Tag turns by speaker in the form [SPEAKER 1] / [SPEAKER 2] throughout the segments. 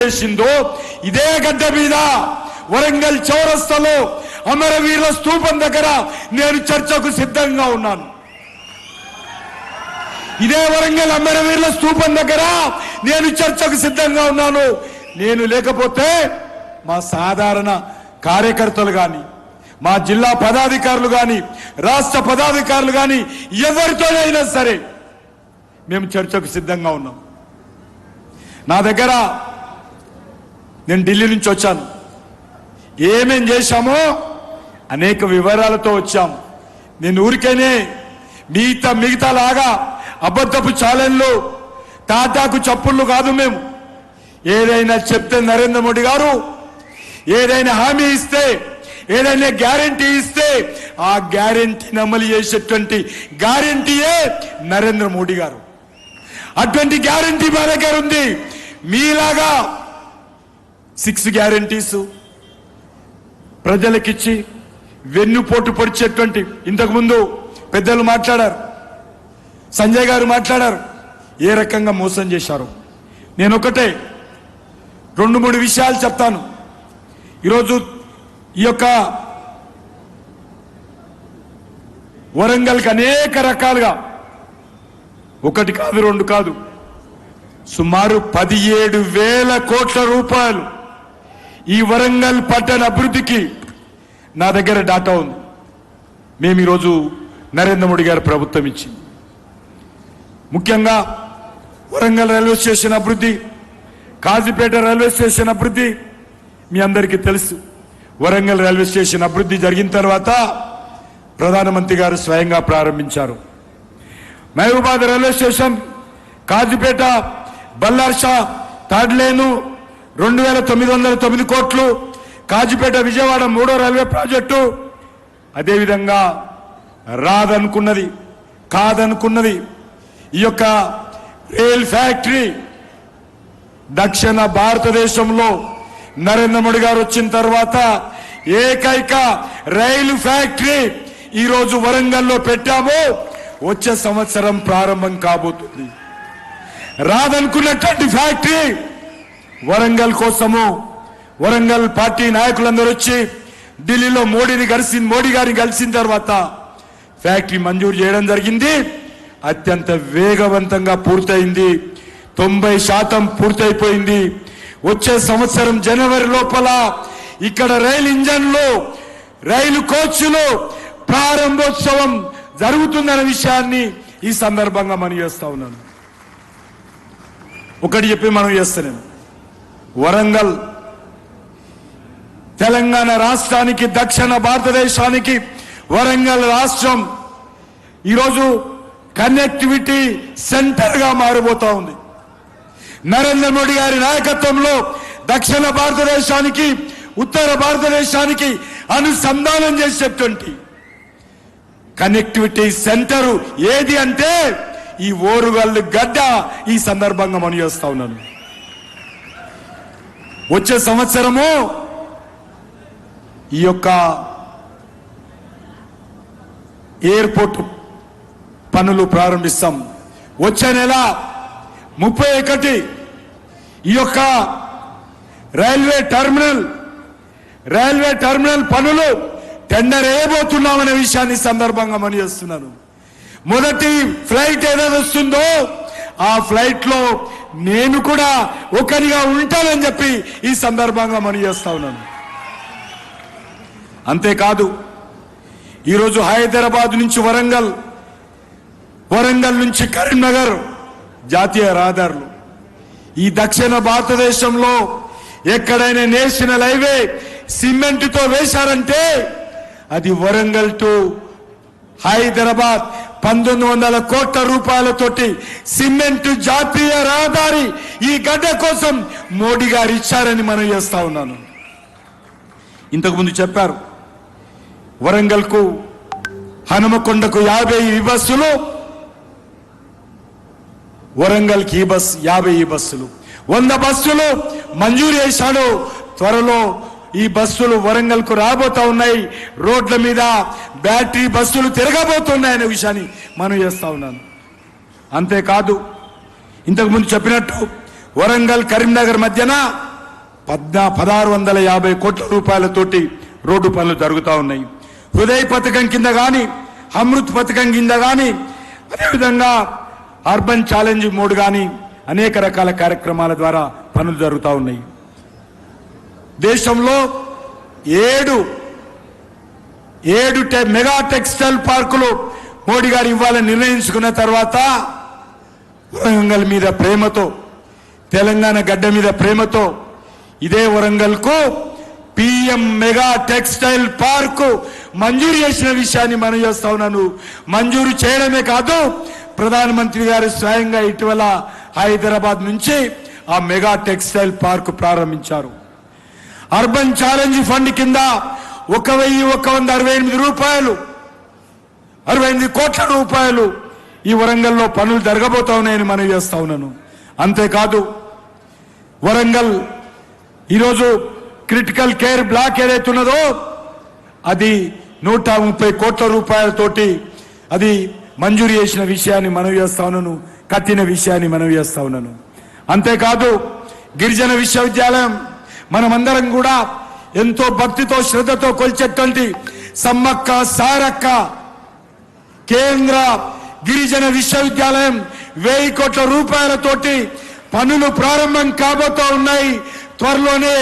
[SPEAKER 1] చేసిందో ఇదే గడ్డ మీద వరంగల్ చౌరస్తాలో అమరవీరుల స్తూపం దగ్గర నేను చర్చకు సిద్ధంగా ఉన్నాను. ఇదే వరంగల్ అమరవీరుల స్తూపం దగ్గర నేను చర్చకు సిద్ధంగా ఉన్నాను. నేను లేకపోతే మా సాధారణ కార్యకర్తలు కానీ, మా జిల్లా పదాధికారులు కానీ, రాష్ట్ర పదాధికారులు కానీ ఎవరితోనైనా సరే మేము చర్చకు సిద్ధంగా ఉన్నాం. నా దగ్గర నేను ఢిల్లీ నుంచి వచ్చాను. ఏమేం చేశామో అనేక వివరాలతో వచ్చాం. నేను ఊరికేనే మిగతా లాగా అబద్ధపు ఛాలెంజ్లు, తాటాకు చప్పుళ్ళు కాదు. మేము ఏదైనా చెప్తే నరేంద్ర మోడీ గారు ఏదైనా హామీ ఇస్తే, ఏదైనా గ్యారంటీ ఇస్తే ఆ గ్యారంటీని అమలు చేసేటువంటి గ్యారంటీయే నరేంద్ర మోడీ గారు. అటువంటి గ్యారంటీ మా దగ్గర ఉంది. మీలాగా 6 గ్యారంటీస్ ప్రజలకిచ్చి వెన్నుపోటు పొడిచేటువంటి, ఇంతకుముందు పెద్దలు మాట్లాడారు, సంజయ్ గారు మాట్లాడారు, ఏ రకంగా మోసం చేశారు. నేను ఒకటే 2-3 విషయాలు చెప్తాను. ఈరోజు ఈ యొక్క వరంగల్కి అనేక రకాలుగా, 1 కాదు 2 కాదు, సుమారు 17,000 కోట్ల రూపాయలు ఈ వరంగల్ పట్టణ అభివృద్ధికి నా దగ్గర డాటా ఉంది. మేము ఈరోజు నరేంద్ర మోడీ గారి ప్రభుత్వం ఇచ్చింది. ముఖ్యంగా వరంగల్ రైల్వే స్టేషన్ అభివృద్ధి, కాజీపేట రైల్వే స్టేషన్ అభివృద్ధి మీ అందరికీ తెలుసు. వరంగల్ రైల్వే స్టేషన్ అభివృద్ధి జరిగిన తర్వాత ప్రధానమంత్రి గారు స్వయంగా ప్రారంభించారు. Mahabubabad railway station, Kazipet, Ballarshah, third లేను 2,909 కోట్లు, కాజీపేట విజయవాడ 3వ రైల్వే ప్రాజెక్టు, అదేవిధంగా రాదనుకున్నది కాదనుకున్నది ఈ యొక్క రైల్ ఫ్యాక్టరీ దక్షిణ భారతదేశంలో నరేంద్ర మోడీ గారు వచ్చిన తర్వాత ఏకైక రైలు ఫ్యాక్టరీ ఈరోజు వరంగల్లో పెట్టాము. వచ్చే సంవత్సరం ప్రారంభం కాబోతుంది. రాదనుకున్నటువంటి ఫ్యాక్టరీ వరంగల్ కోసము వరంగల్ పార్టీ నాయకులందరూ వచ్చి ఢిల్లీలో మోడీ గారిని కలిసిన తర్వాత ఫ్యాక్టరీ మంజూరు చేయడం జరిగింది. అత్యంత వేగవంతంగా పూర్తయింది. 90% పూర్తయిపోయింది. వచ్చే సంవత్సరం జనవరి లోపల ఇక్కడ రైలు ఇంజన్లు, రైలు కోచ్లు ప్రారంభోత్సవం జరుగుతుందన్న విషయాన్ని ఈ సందర్భంగా మనం చేస్తా ఉన్నాను. ఒకటి చెప్పి మనం చేస్తున్నాను. వరంగల్ తెలంగాణ రాష్ట్రానికి, దక్షిణ భారతదేశానికి వరంగల్ రాష్ట్రం ఈరోజు కనెక్టివిటీ సెంటర్ గా మారబోతా ఉంది. నరేంద్ర మోడీ గారి నాయకత్వంలో దక్షిణ భారతదేశానికి, ఉత్తర భారతదేశానికి అనుసంధానం చేసేటువంటి కనెక్టివిటీ సెంటర్ ఏది అంటే ఈ ఓరుగల్లు గడ్డ. ఈ సందర్భంగా మనం చేస్తా ఉన్నాను. వచ్చే సంవత్సరము ఈ యొక్క ఎయిర్పోర్ట్ పనులు ప్రారంభిస్తాం. వచ్చే నెల 31 ఈ యొక్క రైల్వే టెర్మినల్ పనులు టెండర్ వేయబోతున్నామనే విషయాన్ని సందర్భంగా మనం చేస్తున్నాను. మొదటి ఫ్లైట్ ఏదైనా వస్తుందో ఆ ఫ్లైట్ లో నేను కూడా ఒకరిగా ఉంటానని చెప్పి ఈ సందర్భంగా మనం చేస్తా ఉన్నాను. అంతేకాదు ఈరోజు హైదరాబాద్ నుంచి వరంగల్ నుంచి కరీంనగర్ జాతీయ రహదారులు, ఈ దక్షిణ భారతదేశంలో ఎక్కడైనా నేషనల్ హైవే సిమెంట్తో వేశారంటే అది వరంగల్ టు హైదరాబాద్ 1,900 కోట్ల రూపాయలతోటి సిమెంట్ జాతీయ రహదారి ఈ గడ్డ కోసం మోడీ గారు ఇచ్చారని మనం చేస్తా ఉన్నాను. ఇంతకుముందు చెప్పారు, వరంగల్కు హనుమకొండకు 50 బస్సులు, వరంగల్కి 50 బస్సులు, 100 బస్సులు మంజూరు చేశాడు. త్వరలో ఈ బస్సులు వరంగల్కు రాబోతా ఉన్నాయి. రోడ్ల మీద బ్యాటరీ బస్సులు తిరగబోతున్నాయనే విషయాన్ని మనం చేస్తా ఉన్నాను. అంతేకాదు ఇంతకుముందు చెప్పినట్టు వరంగల్ కరీంనగర్ మధ్యన 1650 కోట్ల రూపాయలతోటి రోడ్డు పనులు జరుగుతూ ఉన్నాయి. హృదయ్ పథకం కింద కానీ, అమృత్ పథకం కింద కానీ, అదేవిధంగా అర్బన్ ఛాలెంజ్ మోడ్ కానీ అనేక రకాల కార్యక్రమాల ద్వారా పనులు జరుగుతూ ఉన్నాయి. దేశంలో ఏడు మెగా టెక్స్టైల్ పార్కులు మోడీ గారు ఇవ్వాలని నిర్ణయించుకున్న తర్వాత వరంగల్ మీద ప్రేమతో, తెలంగాణ గడ్డ మీద ప్రేమతో ఇదే వరంగల్కు పిఎం మెగా టెక్స్టైల్ పార్కు మంజూరు చేసిన విషయాన్ని మనం చేస్తా ఉన్నాను. మంజూరు చేయడమే కాదు, ప్రధానమంత్రి గారు స్వయంగా ఇటీవల హైదరాబాద్ నుంచి ఆ మెగా టెక్స్టైల్ పార్కు ప్రారంభించారు. అర్బన్ ఛాలెంజ్ ఫండ్ కింద 1168 కోట్ల రూపాయలు ఈ వరంగల్లో పనులు జరగబోతా ఉన్నాయని మనం చేస్తా ఉన్నాను. అంతేకాదు వరంగల్ ఈరోజు క్రిటికల్ కేర్ బ్లాక్ ఏదైతే ఉన్నదో అది 130 కోట్ల రూపాయలతోటి అది మంజూరు చేసిన విషయాన్ని మనం చేస్తా ఉన్నాను, కట్టిన విషయాన్ని మనం చేస్తా ఉన్నాను. అంతేకాదు గిరిజన విశ్వవిద్యాలయం మనమందరం కూడా ఎంతో భక్తితో శ్రద్ధతో కొలిచేటువంటి సమ్మక్క సారక్క కేంద్ర గిరిజన విశ్వవిద్యాలయం 1000 కోట్ల రూపాయలతోటి పనులు ప్రారంభం కాబోతూ ఉన్నాయి. త్వరలోనే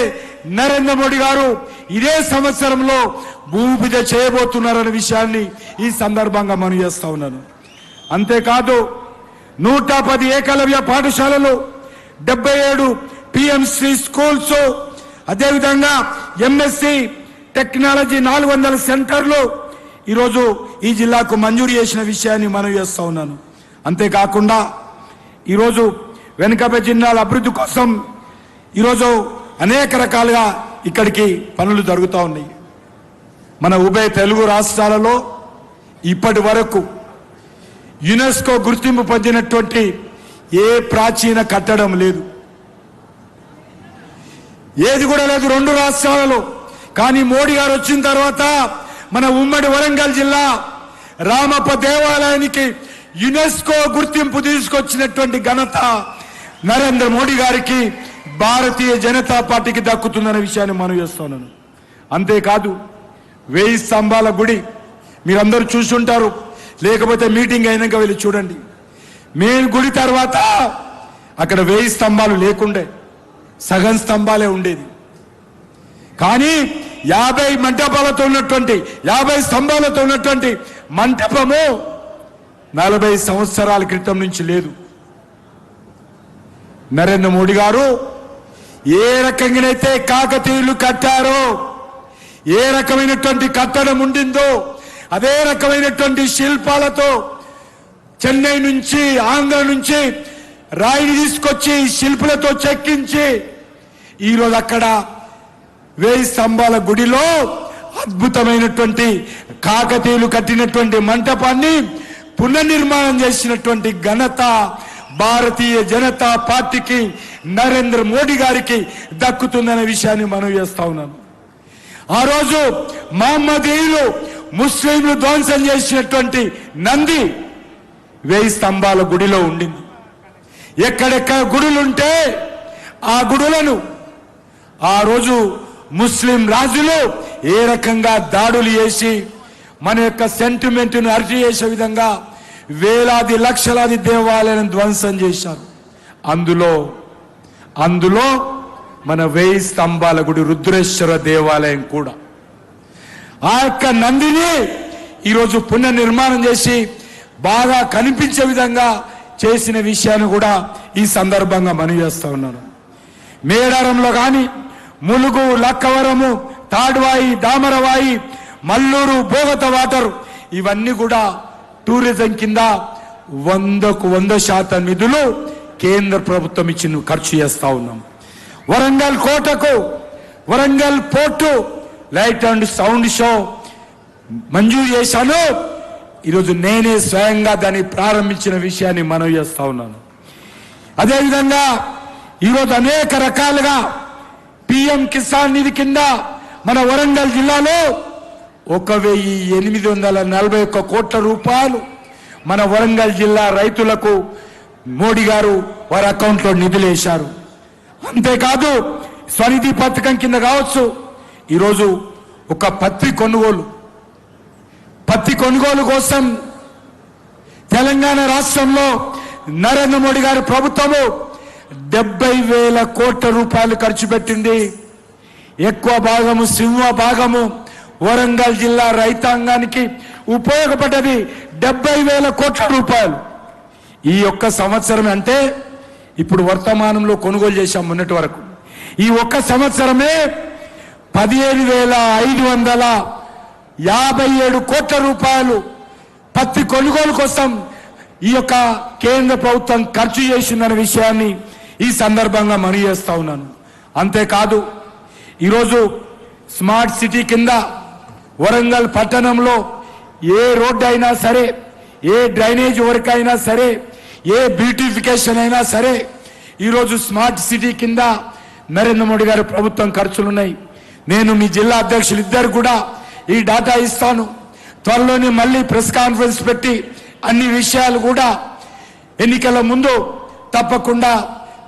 [SPEAKER 1] నరేంద్ర మోడీ గారు ఇదే సంవత్సరంలో భూమి పూజ చేయబోతున్నారనే విషయాన్ని ఈ సందర్భంగా మనం చేస్తా ఉన్నాను. అంతేకాదు 110 ఏకలవ్య పాఠశాలలు, 77 పిఎంసి స్కూల్స్, అదేవిధంగా ఎంఎస్సి టెక్నాలజీ 400 సెంటర్లు ఈరోజు ఈ జిల్లాకు మంజూరు చేసిన విషయాన్ని మనం చేస్తా ఉన్నాను. అంతేకాకుండా ఈరోజు వెనుకబడిన జిల్లాల అభివృద్ధి కోసం ఈరోజు అనేక రకాలుగా ఇక్కడికి పనులు జరుగుతూ ఉన్నాయి. మన ఉభయ తెలుగు రాష్ట్రాలలో ఇప్పటి వరకు యునెస్కో గుర్తింపు పొందినటువంటి ఏ ప్రాచీన కట్టడం లేదు, ఏది కూడా లేదు 2 రాష్ట్రాలలో. కానీ మోడీ గారు వచ్చిన తర్వాత మన ఉమ్మడి వరంగల్ జిల్లా రామప్ప దేవాలయానికి యునెస్కో గుర్తింపు తీసుకొచ్చినటువంటి ఘనత నరేంద్ర మోడీ గారికి, భారతీయ జనతా పార్టీకి దక్కుతుందనే విషయాన్ని మనం చేస్తున్నాను. అంతేకాదు 1000 స్తంభాల గుడి మీరందరూ చూస్తుంటారు, లేకపోతే మీటింగ్ అయినాక వెళ్ళి చూడండి. మెయిన్ గుడి తర్వాత అక్కడ 1000 స్తంభాలు లేకుండే, సగం స్తంభాలే ఉండేది. కానీ 50 మంటపాలతో ఉన్నటువంటి 50 స్తంభాలతో ఉన్నటువంటి మంటపము 40 సంవత్సరాల క్రితం నుంచి లేదు. నరేంద్ర మోడీ గారు ఏ రకంగానైతే కాకతీయులు కట్టారో, ఏ రకమైనటువంటి కట్టడం ఉండిందో అదే రకమైనటువంటి శిల్పాలతో చెన్నై నుంచి, ఆంధ్ర నుంచి రాయిని తీసుకొచ్చి శిల్పులతో చెక్కించి ఈరోజు అక్కడ 1000 స్తంభాల గుడిలో అద్భుతమైనటువంటి కాకతీయులు కట్టినటువంటి మంటపాన్ని పునర్నిర్మాణం చేసినటువంటి ఘనత భారతీయ జనతా పార్టీకి, నరేంద్ర మోడీ గారికి దక్కుతుందనే విషయాన్ని మనం చేస్తా ఉన్నాను. ఆ రోజు మహమ్మదీయులు ముస్లింలు ధ్వంసం చేసినటువంటి నంది 1000 స్తంభాల గుడిలో ఉండింది. ఎక్కడెక్కడ గుడులుంటే ఆ గుడులను ఆ రోజు ముస్లిం రాజులు ఏ రకంగా దాడులు చేసి మన యొక్క సెంటిమెంట్ను అరిచి చేసే విధంగా వేలాది లక్షలాది దేవాలయాలను ధ్వంసం చేశారు. అందులో మన 1000 స్తంభాల గుడి రుద్రేశ్వర దేవాలయం కూడా. ఆ యొక్క నందిని ఈరోజు పునర్నిర్మాణం చేసి బాగా కనిపించే విధంగా చేసిన విషయాన్ని కూడా ఈ సందర్భంగా మనవి చేస్తా ఉన్నాను. మేడారంలో కానీ ములుగు, లక్కవరము, తాడ్వాయి, దామరవాయి, మల్లూరు, బోగత వాటర్ ఇవన్నీ కూడా టూరిజం కింద 100% నిధులు కేంద్ర ప్రభుత్వం ఇచ్చి ఖర్చు చేస్తా ఉన్నాం. వరంగల్ కోటకు, Warangal port light and sound show మంజూరు చేశాను. ఈరోజు నేనే స్వయంగా దాన్ని ప్రారంభించిన విషయాన్ని మనవి చేస్తా ఉన్నాను. అదేవిధంగా ఈరోజు అనేక రకాలుగా పిఎం కిసాన్ నిధి కింద మన వరంగల్ జిల్లాలో 1841 కోట్ల రూపాయలు మన వరంగల్ జిల్లా రైతులకు మోడీ గారు వారి అకౌంట్లో నిధులు వేశారు. అంతేకాదు స్వనిధి పథకం కింద కావచ్చు, ఈరోజు ఒక పత్తి కొనుగోలు కోసం తెలంగాణ రాష్ట్రంలో నరేంద్ర మోడీ గారి ప్రభుత్వము 70,000 కోట్ల రూపాయలు ఖర్చు పెట్టింది. ఎక్కువ భాగము, సింహ భాగము వరంగల్ జిల్లా రైతాంగానికి ఉపయోగపడ్డది 70,000 కోట్ల రూపాయలు. ఈ ఒక్క సంవత్సరం అంటే ఇప్పుడు వర్తమానంలో కొనుగోలు చేశాం మొన్నటి వరకు. ఈ ఒక్క సంవత్సరమే 17,557 కోట్ల రూపాయలు పత్తి కొనుగోలు కోసం ఈ యొక్క కేంద్ర ప్రభుత్వం ఖర్చు చేసిందనే విషయాన్ని ఈ సందర్భంగా మనవి చేస్తా ఉన్నాను. అంతేకాదు ఈరోజు స్మార్ట్ సిటీ కింద వరంగల్ పట్టణంలో ఏ రోడ్డు అయినా సరే, ఏ డ్రైనేజ్ వర్క్ అయినా సరే, ఏ బ్యూటిఫికేషన్ అయినా సరే ఈరోజు స్మార్ట్ సిటీ కింద నరేంద్ర మోడీ గారి ప్రభుత్వం ఖర్చులున్నాయి. నేను మీ జిల్లా అధ్యక్షులు ఇద్దరు కూడా ఈ డాటా ఇస్తాను. త్వరలోనే మళ్ళీ ప్రెస్ కాన్ఫరెన్స్ పెట్టి అన్ని విషయాలు కూడా ఎన్నికల ముందు తప్పకుండా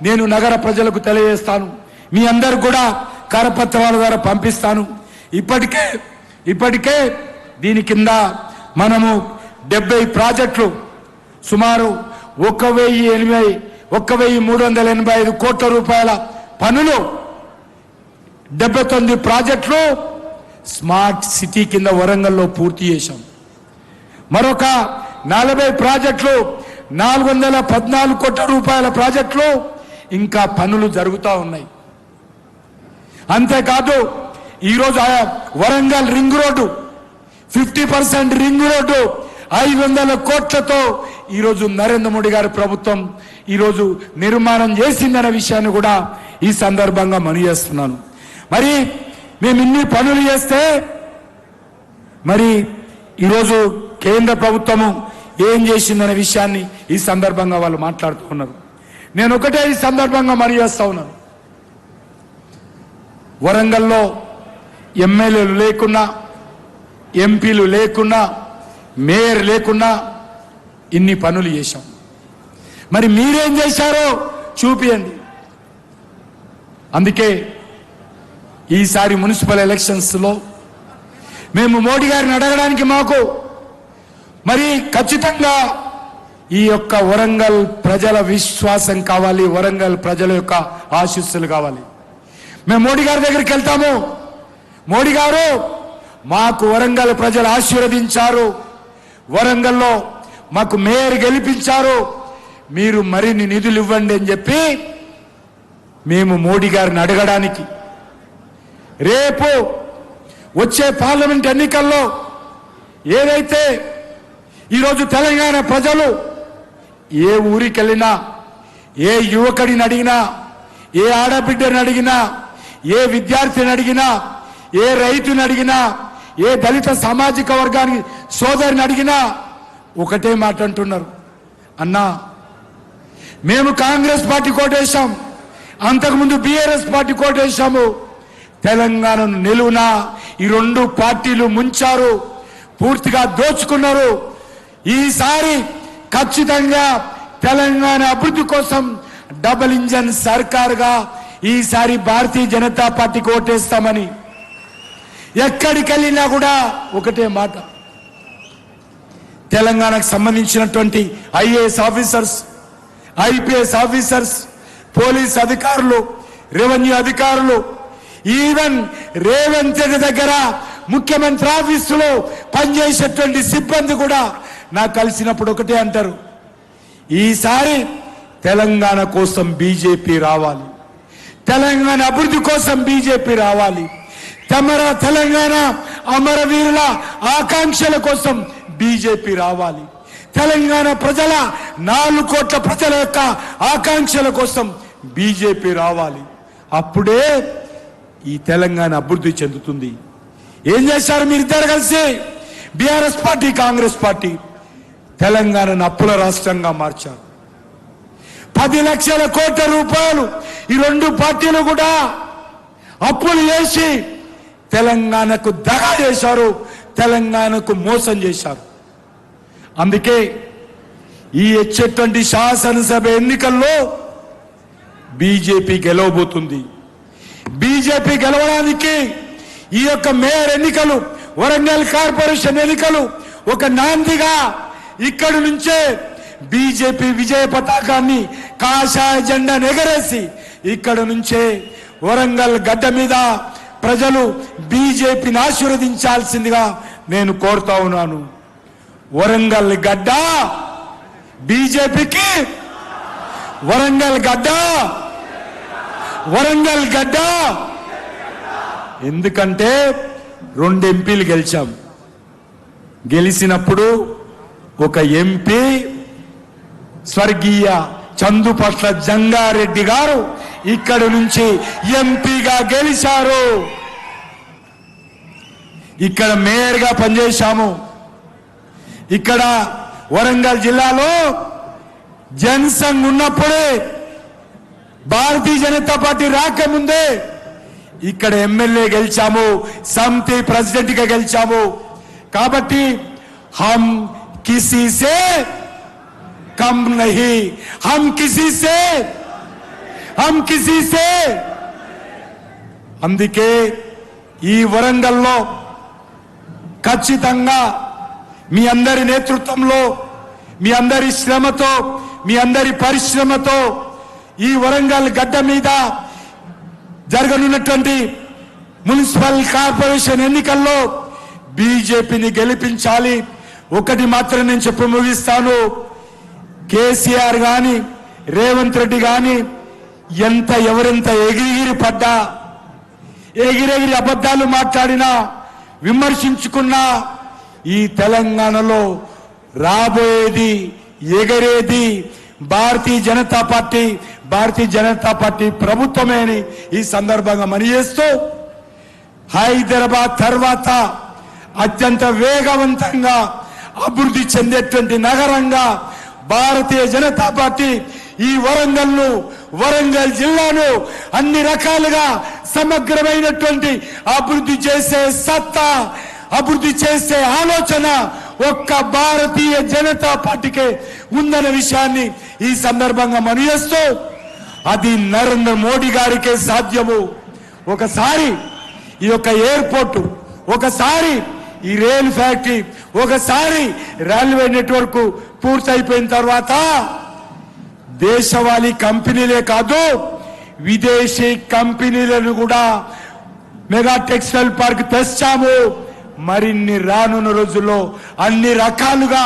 [SPEAKER 1] నేను నగర ప్రజలకు తెలియజేస్తాను. మీ అందరు కూడా కరపత్రాల ద్వారా పంపిస్తాను. ఇప్పటికే దీని కింద మనము 70 ప్రాజెక్టులు సుమారు 1,385 కోట్ల రూపాయల పనులు 79 ప్రాజెక్టులు స్మార్ట్ సిటీ కింద వరంగల్లో పూర్తి చేశాం. మరొక 40 ప్రాజెక్టులు 414 కోట్ల రూపాయల ప్రాజెక్టులు ఇంకా పనులు జరుగుతూ ఉన్నాయి. అంతేకాదు ఈరోజు Warangal ring road 50% ring road 500 కోట్లతో ఈరోజు నరేంద్ర మోడీ గారి ప్రభుత్వం ఈరోజు నిర్మాణం చేసిందనే విషయాన్ని కూడా ఈ సందర్భంగా మనవి చేస్తున్నాను. మరి మేము ఇన్ని పనులు చేస్తే మరి ఈరోజు కేంద్ర ప్రభుత్వము ఏం చేసిందనే విషయాన్ని ఈ సందర్భంగా వాళ్ళు మాట్లాడుతూ ఉన్నారు. నేను ఒకటే ఈ సందర్భంగా మనవి చేస్తా ఉన్నాను. వరంగల్లో ఎమ్మెల్యేలు లేకున్నా, ఎంపీలు లేకున్నా, మేయర్ లేకున్నా ఇన్ని పనులు చేశాం. మరి మీరేం చేశారో చూపియండి. అందుకే ఈసారి మున్సిపల్ ఎలక్షన్స్లో మేము మోడీ గారిని అడగడానికి మాకు మరి ఖచ్చితంగా ఈ యొక్క వరంగల్ ప్రజల విశ్వాసం కావాలి, వరంగల్ ప్రజల యొక్క ఆశీస్సులు కావాలి. మేము మోడీ గారి దగ్గరికి వెళ్తాము. మోడీ గారు మాకు వరంగల్ ప్రజలు ఆశీర్వదించారు, వరంగల్లో మాకు మేయర్ గెలిపించారు, మీరు మరిన్ని నిధులు ఇవ్వండి అని చెప్పి మేము మోడీ గారిని అడగడానికి రేపు వచ్చే పార్లమెంట్ ఎన్నికల్లో ఏదైతే ఈరోజు తెలంగాణ ప్రజలు ఏ ఊరికి వెళ్ళినా, ఏ యువకుడిని అడిగినా, ఏ ఆడబిడ్డని అడిగినా, ఏ విద్యార్థిని అడిగినా, ఏ రైతుని అడిగినా, ఏ దళిత సామాజిక వర్గానికి సోదరిని అడిగినా ఒకటే మాట అంటున్నారు, అన్నా మేము కాంగ్రెస్ పార్టీ కోటేశాం, అంతకుముందు బీఆర్ఎస్ పార్టీ కోటేశాము, తెలంగాణను నిలువున ఈ 2 పార్టీలు ముంచారు, పూర్తిగా దోచుకున్నారు. ఈసారి ఖచ్చితంగా తెలంగాణ అభివృద్ధి కోసం డబుల్ ఇంజన్ సర్కారుగా ఈసారి భారతీయ జనతా పార్టీకి ఓటేస్తామని ఎక్కడికి వెళ్ళినా కూడా ఒకటే మాట. తెలంగాణకు సంబంధించినటువంటి IAS officers, IPS officers, police అధికారులు, రెవెన్యూ అధికారులు, ఈవెన్ రేవంత్ రెడ్డి దగ్గర ముఖ్యమంత్రి ఆఫీసులో పనిచేసేటువంటి సిబ్బంది కూడా నాకు కలిసినప్పుడు ఒకటే అంటారు, ఈసారి తెలంగాణ కోసం బీజేపీ రావాలి, తెలంగాణ అభివృద్ధి కోసం బీజేపీ రావాలి, తెలంగాణ అమరవీరుల ఆకాంక్షల కోసం బీజేపీ రావాలి, తెలంగాణ ప్రజల 4 కోట్ల ప్రజల యొక్క ఆకాంక్షల కోసం బీజేపీ రావాలి. అప్పుడే ఈ తెలంగాణ అభివృద్ధి చెందుతుంది. ఏం చేశారు మీరిద్దరు కలిసి? బీఆర్ఎస్ పార్టీ, కాంగ్రెస్ పార్టీ తెలంగాణను అప్పుల రాష్ట్రంగా మార్చారు. 10 లక్షల కోట్ల రూపాయలు ఈ 2 పార్టీలు కూడా అప్పులు చేసి తెలంగాణకు దగా చేశారు, తెలంగాణకు మోసం చేశారు. అందుకే ఈ వచ్చేటువంటి శాసనసభ ఎన్నికల్లో బీజేపీ గెలవబోతుంది. బీజేపీ గెలవడానికి ఈ యొక్క మేయర్ ఎన్నికలు, వరంగల్ కార్పొరేషన్ ఎన్నికలు ఒక నాందిగా ఇక్కడి నుంచే బీజేపీ విజయ పతాకాన్ని కాషాయ జెండా ఎగరేసి ఇక్కడి నుంచే వరంగల్ గడ్డ మీద ప్రజలు బీజేపీని ఆశీర్వదించాల్సిందిగా నేను కోరుతా ఉన్నాను. వరంగల్ గడ్డ బీజేపీకి, వరంగల్ గడ్డ, వరంగల్ గడ్డ. ఎందుకంటే 2 ఎంపీలు గెలిచాం. గెలిచినప్పుడు ఒక ఎంపీ స్వర్గీయ చందుపట్ల జంగారెడ్డి గారు ఇక్కడి నుంచి ఎంపీగా గెలిచారు. ఇక్కడ మేయర్గా పనిచేశాము. ఇక్కడ వరంగల్ జిల్లాలో జనసంఘ్ ఉన్నప్పుడే, భారతీయ జనతా పార్టీ రాకముందే ఇక్కడ ఎమ్మెల్యే గెలిచాము, సమితి ప్రెసిడెంట్ గా గెలిచాము. కాబట్టి हम किसी से कम नहीं, हम किसी से అందుకే ఈ వరంగల్లో ఖచ్చితంగా మీ అందరి నేతృత్వంలో, మీ అందరి శ్రమతో, మీ అందరి పరిశ్రమతో ఈ వరంగల్ గడ్డ మీద జరగనున్నటువంటి మున్సిపల్ కార్పొరేషన్ ఎన్నికల్లో బీజేపీని గెలిపించాలి. ఒకటి మాత్రం నేను చెప్పి ముగిస్తాను. కేసీఆర్ గాని రేవంత్ రెడ్డి గాని ఎవరెంత ఎగిరి పడ్డా, ఎగిరెగిరి అబద్ధాలు మాట్లాడినా, విమర్శించుకున్నా ఈ తెలంగాణలో రాబోయేది, ఎగరేది భారతీయ జనతా పార్టీ ప్రభుత్వమే అని ఈ సందర్భంగా మనయేస్తూ, హైదరాబాద్ తర్వాత అత్యంత వేగవంతంగా అభివృద్ధి చెందేటువంటి నగరంగా భారతీయ జనతా పార్టీ ఈ వరంగల్ జిల్లాను అన్ని రకాలుగా సమగ్రమైనటువంటి అభివృద్ధి చేసే సత్తా, అభివృద్ధి చేసే ఆలోచన ఒక్క భారతీయ జనతా పార్టీకే ఉందన్న విషయాన్ని ఈ సందర్భంగా మనయేస్తూ, అది నరేంద్ర మోడీ గారికే సాధ్యము. ఒకసారి ఈ యొక్క ఎయిర్పోర్టు, ఒకసారి ఈ రైల్ ఫ్యాక్టరీ, ఒకసారి రైల్వే నెట్వర్క్ పూర్తయిపోయిన తర్వాత దేశవాళీ కంపెనీలే కాదు, విదేశీ కంపెనీలను కూడా మెగా టెక్స్టైల్ పార్క్ తెచ్చాము. మరిన్ని రానున్న రోజుల్లో అన్ని రకాలుగా